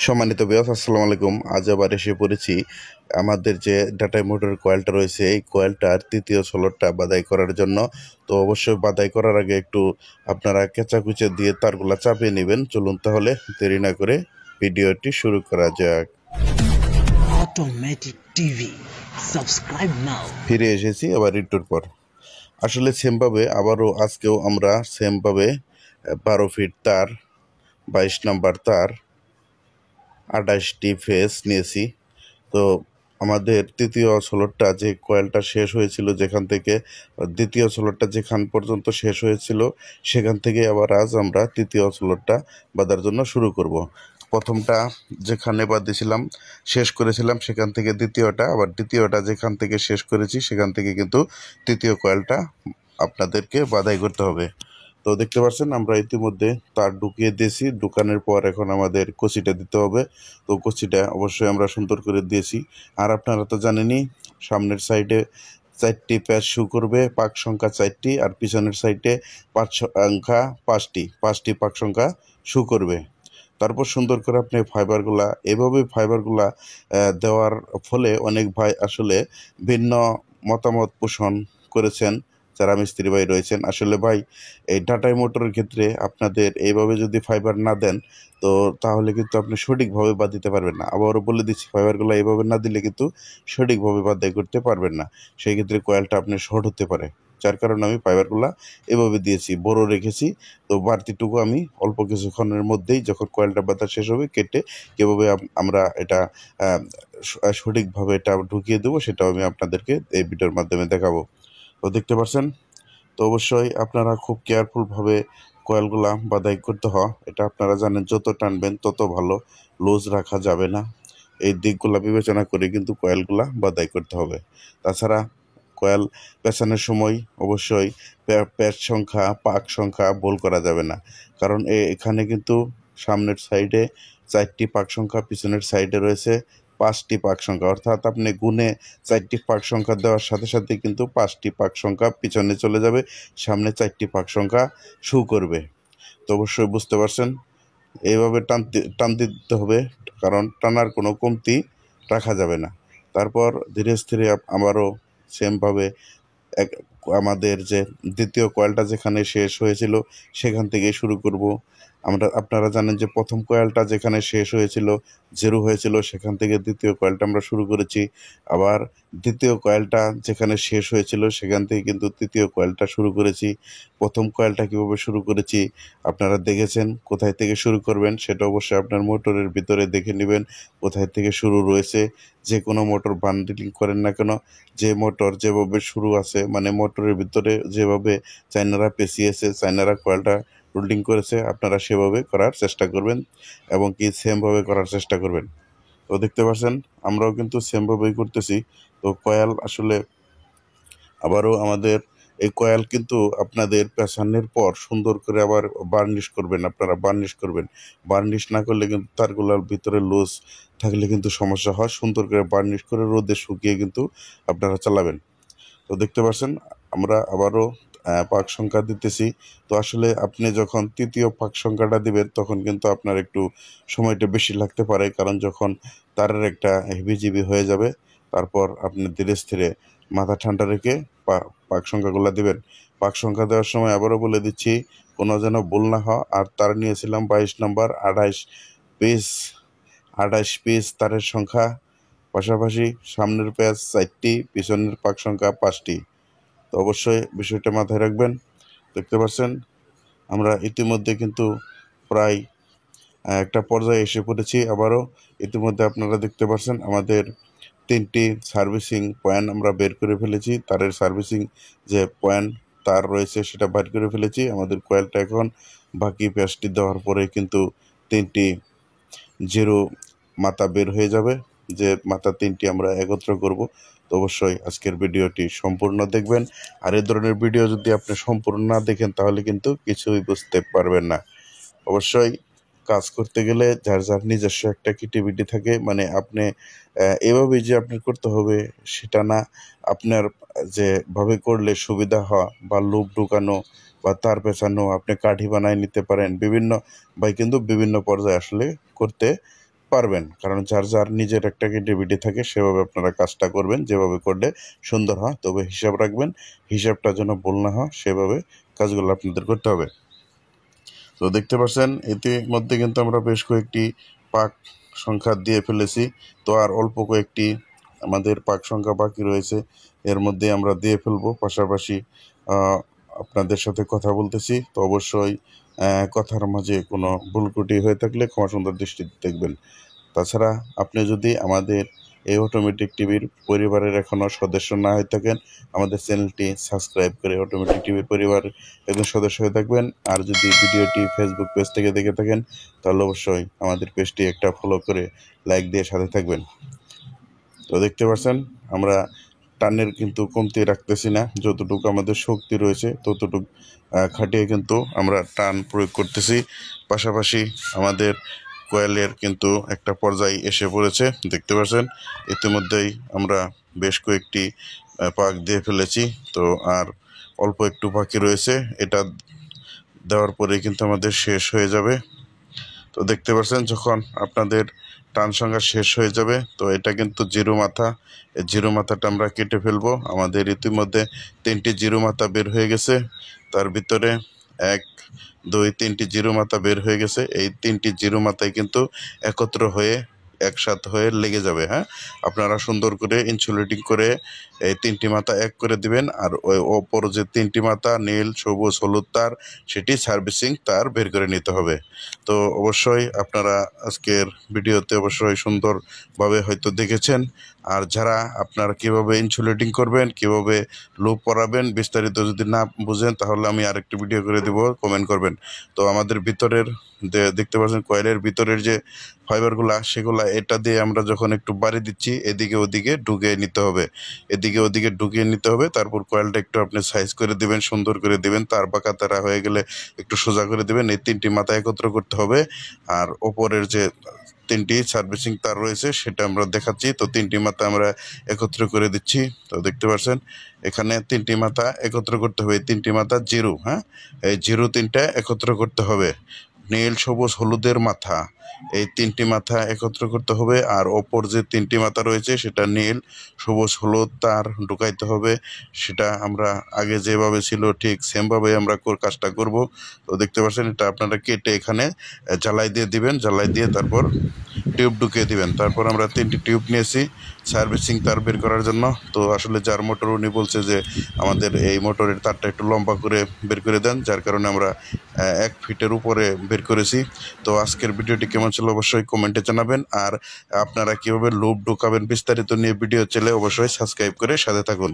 সম্মানিত ভিউয়ার্স, আসসালামু আলাইকুম। আজ আবার এসে পড়েছি আমাদের যে ডাটা মোটরের কয়েলটা রয়েছে, এই কয়েলটার তৃতীয় সোলরটা বাদাই করার জন্য। তো অবশ্যই বাদাই করার আগে একটু আপনারা কেঁচাকুচে দিয়ে তারগুলা চাপিয়ে নেবেন। চলুন তাহলে দেরি না করে ভিডিওটি শুরু করা যাক। Automatic TV. Subscribe now. ফিরে এসেছি আবার একটুর পর। আসলে সেমভাবে আবারও আজকেও আমরা সেমভাবে 12 ফিট তার, 22 নাম্বার তার, 28টি ফেস নিয়েছি। তো আমাদের তৃতীয় সোলরটা যে কয়েলটা শেষ হয়েছিল, যেখান থেকে দ্বিতীয় সোলরটা যেখান পর্যন্ত শেষ হয়েছিল, সেখান থেকে আবার আজ আমরা তৃতীয় সোলরটা বাঁধার জন্য শুরু করব। প্রথমটা যেখানে বাঁধিয়েছিলাম, শেষ করেছিলাম, সেখান থেকে দ্বিতীয়টা, আবার দ্বিতীয়টা যেখান থেকে শেষ করেছি সেখান থেকে কিন্তু তৃতীয় কয়েলটা আপনাদেরকে বাঁধাই করতে হবে। তো দেখতে পাচ্ছেন আমরা ইতিমধ্যে তার ঢুকিয়ে দিয়েছি। ঢুকানোর পর এখন আমাদের কচিটা দিতে হবে। তো কচিটা অবশ্যই আমরা সুন্দর করে দিয়েছি। আর আপনারা তো জানেনই, সামনের সাইডে 4টি প্যাচ শু করবে, পাক সংখ্যা 4টি, আর পিছনের সাইডে পাঁচ সংখ্যা 5টি পাক সংখ্যা শু করবে। তারপর সুন্দর করে আপনি ফাইবারগুলা, এভাবে ফাইবারগুলা দেওয়ার ফলে অনেক ভাই আসলে ভিন্ন মতামত পোষণ করেছেন, যারা মিস্ত্রি ভাই রয়েছেন। আসলে ভাই, এই ডাটাই মোটরের ক্ষেত্রে আপনাদের এইভাবে যদি ফাইবার না দেন, তো তাহলে কিন্তু আপনি সঠিকভাবে বাদ দিতে পারবেন না। আবারও বলে দিচ্ছি, ফাইবারগুলো এইভাবে না দিলে কিন্তু সঠিকভাবে বাদাই করতে পারবেন না। সেই ক্ষেত্রে কয়েলটা আপনি শর্ট হতে পারে। যার কারণে আমি ফাইবারগুলো এভাবে দিয়েছি, বড় রেখেছি। তো বাড়তিটুকু আমি অল্প কিছুক্ষণের মধ্যেই, যখন কয়েলটা বাঁধা শেষ হবে, কেটে কীভাবে আমরা এটা সঠিকভাবে এটা ঢুকিয়ে দেবো, সেটাও আমি আপনাদেরকে এই ভিডিওর মাধ্যমে দেখাবো। তো দেখতে পাচ্ছেন। তো অবশ্যই আপনারা খুব কেয়ারফুলভাবে কয়েলগুলা বাদাই করতে হয়। এটা আপনারা জানেন, যত টানবেন তত ভালো, লুজ রাখা যাবে না। এই দিকগুলা বিবেচনা করে কিন্তু কয়েলগুলা বাদাই করতে হবে। তাছাড়া কয়েল পেঁচানোর সময় অবশ্যই প্যাচ সংখ্যা, পাক সংখ্যা ভুল করা যাবে না। কারণ এখানে কিন্তু সামনের সাইডে 4টি পাক সংখ্যা, পিছনের সাইডে রয়েছে 5টি পাক সংখ্যা। অর্থাৎ আপনি গুণে 4টি পাক সংখ্যা দেওয়ার সাথে সাথে কিন্তু 5টি পাক সংখ্যা পিছনে চলে যাবে, সামনে 4টি পাক সংখ্যা শু করবে। তো অবশ্যই বুঝতে পারছেন, এইভাবে টান দিতে হবে, কারণ টানার কোনো কমতি রাখা যাবে না। তারপর ধীরে স্থিরে আবারও সেমভাবে আমাদের যে দ্বিতীয় কয়েলটা যেখানে শেষ হয়েছিল সেখান থেকে শুরু করব। আপনারা জানেন যে প্রথম কয়েলটা যেখানে শেষ হয়েছিল, জিরো হয়েছিল, সেখান থেকে দ্বিতীয় কয়েলটা আমরা শুরু করেছি। আবার দ্বিতীয় কয়েলটা যেখানে শেষ হয়েছিল সেখান থেকে কিন্তু তৃতীয় কয়েলটা শুরু করেছি। প্রথম কয়েলটা কীভাবে শুরু করেছি আপনারা দেখেছেন। কোথায় থেকে শুরু করবেন সেটা অবশ্যই আপনার মোটরের ভিতরে দেখে নেবেন, কোথায় থেকে শুরু রয়েছে। যে কোনো মোটর বান্ডিলিং করেন না কেন, যে মোটর যেভাবে শুরু আছে, মানে মোটরের ভিতরে যেভাবে চাইনারা পেঁচিয়েছে, চাইনারা কয়েলটা রোল্ডিং করেছে, আপনারা সেভাবে করার চেষ্টা করবেন এবং কি সেমভাবে করার চেষ্টা করবেন। তো দেখতে পাচ্ছেন আমরাও কিন্তু সেমভাবেই করতেছি। তো কয়েল আসলে আবারও আমাদের এই কয়েল কিন্তু আপনাদের পেঁচানোর পর সুন্দর করে আবার বার্নিশ করবেন। আপনারা বার্নিশ করবেন, বার্নিশ না করলে কিন্তু তারগুলোর ভিতরে লুজ থাকলে কিন্তু সমস্যা হয়। সুন্দর করে বার্নিশ করে রোদে শুকিয়ে কিন্তু আপনারা চালাবেন। তো দেখতে পাচ্ছেন আমরা আবারও পাক সংখ্যা দিতেছি। তো আসলে আপনি যখন তৃতীয় পাক সংখ্যাটা দিবেন, তখন কিন্তু আপনার একটু সময়টা বেশি লাগতে পারে, কারণ যখন তারের একটা হেভিজিবি হয়ে যাবে, তারপর আপনি ধীরে স্থিরে মাথা ঠান্ডা রেখে পাক সংখ্যাগুলো দিবেন। পাক সংখ্যা দেওয়ার সময় আবারও বলে দিচ্ছি, কোনো যেন ভুল না হয়। আর তার নিয়েছিলাম 22 নম্বর, 28 পিস তারের সংখ্যা, পাশাপাশি সামনের প্যাচ 4টি, পিছনের পাক সংখ্যা 5টি। তো অবশ্যই বিষয়টা মাথায় রাখবেন। দেখতে পাচ্ছেন আমরা ইতিমধ্যে কিন্তু প্রায় একটা পর্যায়ে এসে পড়েছি। আবারও ইতিমধ্যে আপনারা দেখতে পাচ্ছেন আমাদের 3টি সার্ভিসিং পয়েন্ট আমরা বের করে ফেলেছি। তারের সার্ভিসিং যে পয়েন্ট তার রয়েছে সেটা বের করে ফেলেছি। আমাদের কয়েলটা এখন বাকি প্যাচটি দেওয়ার পরে কিন্তু 3টি জিরো মাথা বের হয়ে যাবে, যে মাথা 3টি আমরা একত্র করব। তো অবশ্যই আজকের ভিডিওটি সম্পূর্ণ দেখবেন। আর এই ধরনের ভিডিও যদি আপনি সম্পূর্ণ না দেখেন, তাহলে কিন্তু কিছুই বুঝতে পারবেন না। অবশ্যই কাজ করতে গেলে যার যার নিজস্ব একটা ক্রিয়েটিভিটি থাকে, মানে আপনি এভাবেই যে আপনার করতে হবে সেটা না। আপনার যেভাবে করলে সুবিধা হয়, বা লুপ ঢুকানো বা তার পেঁচানো, আপনি কাঠি বানায় নিতে পারেন। বিভিন্ন ভাই কিন্তু বিভিন্ন পর্যায়ে আসলে করতে পারবেন, কারণ যার যার নিজের একটা ক্রিয়েটিভিটি থাকে সেভাবে আপনারা কাজটা করবেন, যেভাবে করলে সুন্দর হয়। তবে হিসাব রাখবেন, হিসাবটা যেন ভুল না হয়, সেভাবে কাজগুলো আপনাদের করতে হবে। তো দেখতে পাচ্ছেন ইতিমধ্যে কিন্তু আমরা বেশ কয়েকটি পাক সংখ্যা দিয়ে ফেলেছি। তো আর অল্প কয়েকটি আমাদের পাক সংখ্যা বাকি রয়েছে, এর মধ্যে আমরা দিয়ে ফেলবো। পাশাপাশি আপনাদের সাথে কথা বলতেছি, তো অবশ্যই কথার মাঝে কোনো ভুল ত্রুটি হয়ে থাকলে ক্ষমা সুন্দর দৃষ্টিতে দেখবেন। তাছাড়া আপনি যদি আমাদের এই অটোমেটিক টিভির পরিবারের এখনও সদস্য না হয়ে থাকেন, আমাদের চ্যানেলটি সাবস্ক্রাইব করে অটোমেটিক টিভির পরিবারের একজন সদস্য হয়ে থাকবেন। আর যদি ভিডিওটি ফেসবুক পেজ থেকে দেখে থাকেন, তাহলে অবশ্যই আমাদের পেজটি একটা ফলো করে লাইক দিয়ে সাথে থাকবেন। তো দেখতে পাচ্ছেন আমরা টানের কিন্তু কমতি রাখতেছি না, যতটুকু আমাদের শক্তি রয়েছে ততটুকু খাটিয়ে কিন্তু আমরা টান প্রয়োগ করতেছি। পাশাপাশি আমাদের কয়েলের কিন্তু একটা পর্যায়ে এসে পড়েছে, দেখতে পাচ্ছেন ইতিমধ্যেই আমরা বেশ কয়েকটি পাক দিয়ে ফেলেছি। তো আর অল্প একটু বাকি রয়েছে, এটা দেওয়ার পরে কিন্তু আমাদের শেষ হয়ে যাবে। তো দেখতে পাচ্ছেন যখন আপনাদের টান সংখ্যা শেষ হয়ে যাবে, তো এটা কিন্তু জিরো মাথা, এই জিরো মাথাটা আমরা কেটে ফেলবো। আমাদের ইতিমধ্যে 3টি জিরো মাথা বের হয়ে গেছে, তার ভিতরে 1, 2, 3টি জিরো মাথা বের হয়ে গেছে। এই 3টি জিরো মাথায় কিন্তু একত্র হয়ে একসাথে হয়ে লেগে যাবে। হ্যাঁ, আপনারা সুন্দর করে ইনসুলেটিং করে এই 3টি মাথা এক করে দিবেন। আর ওই ওপর যে 3টি মাথা নীল, সবুজ, হলুদ তার, সেটি সার্ভিসিং তার বের করে নিতে হবে। তো অবশ্যই আপনারা আজকের ভিডিওতে অবশ্যই সুন্দরভাবে হয়তো দেখেছেন। আর যারা আপনারা কীভাবে ইনসুলেটিং করবেন, কীভাবে লুপ পরাবেন, বিস্তারিত যদি না বুঝেন তাহলে আমি আরেকটি ভিডিও করে দেব, কমেন্ট করবেন। তো আমাদের ভিতরের দেখতে পাচ্ছেন কয়েলের ভিতরের যে ফাইবারগুলা, সেগুলা এটা দিয়ে আমরা যখন একটু বাড়ি দিচ্ছি এদিকে ওদিকে ঢুকিয়ে নিতে হবে, এদিকে ওদিকে ঢুকিয়ে নিতে হবে। তারপর কয়েলটা একটু আপনি সাইজ করে দিবেন, সুন্দর করে দিবেন, তার বাঁকা তারা হয়ে গেলে একটু সোজা করে দিবেন। এই 3টি মাথা একত্র করতে হবে। আর ওপরের যে 3টি সার্ভিসিং তার রয়েছে সেটা আমরা দেখাচ্ছি। তো 3টি মাথা আমরা একত্র করে দিচ্ছি। তো দেখতে পাচ্ছেন এখানে 3টি মাথা একত্র করতে হবে, 3টি মাথা জিরো। হ্যাঁ, এই জিরো 3টা একত্র করতে হবে। নীল, সবুজ, হলুদের মাথা, এই 3টি মাথা একত্র করতে হবে। আর ওপর যে 3টি মাথা রয়েছে সেটা নীল, সবুজ, হলুদ তার ঢুকাইতে হবে। সেটা আমরা আগে যেভাবে ছিল ঠিক সেমভাবে আমরা কাজটা করব। তো দেখতে পাচ্ছেন এটা আপনারা কেটে এখানে জ্বালাই দিয়ে দিবেন, জ্বালাই দিয়ে তারপর টিউব ঢুকিয়ে দিবেন। তারপর আমরা 3টি টিউব নিয়েছি সার্ভিসিং তার বের করার জন্য। তো আসলে যার মোটর উনি বলছে যে আমাদের এই মোটরের তারটা একটু লম্বা করে বের করে দেন, যার কারণে আমরা 1 ফিটের উপরে বের করেছি। তো আজকের ভিডিওটি কেমন ছিল অবশ্যই কমেন্টে জানাবেন। আর আপনারা কীভাবে লুপ ঢুকাবেন বিস্তারিত নিয়ে ভিডিও চলে অবশ্যই সাবস্ক্রাইব করে সাথে থাকুন।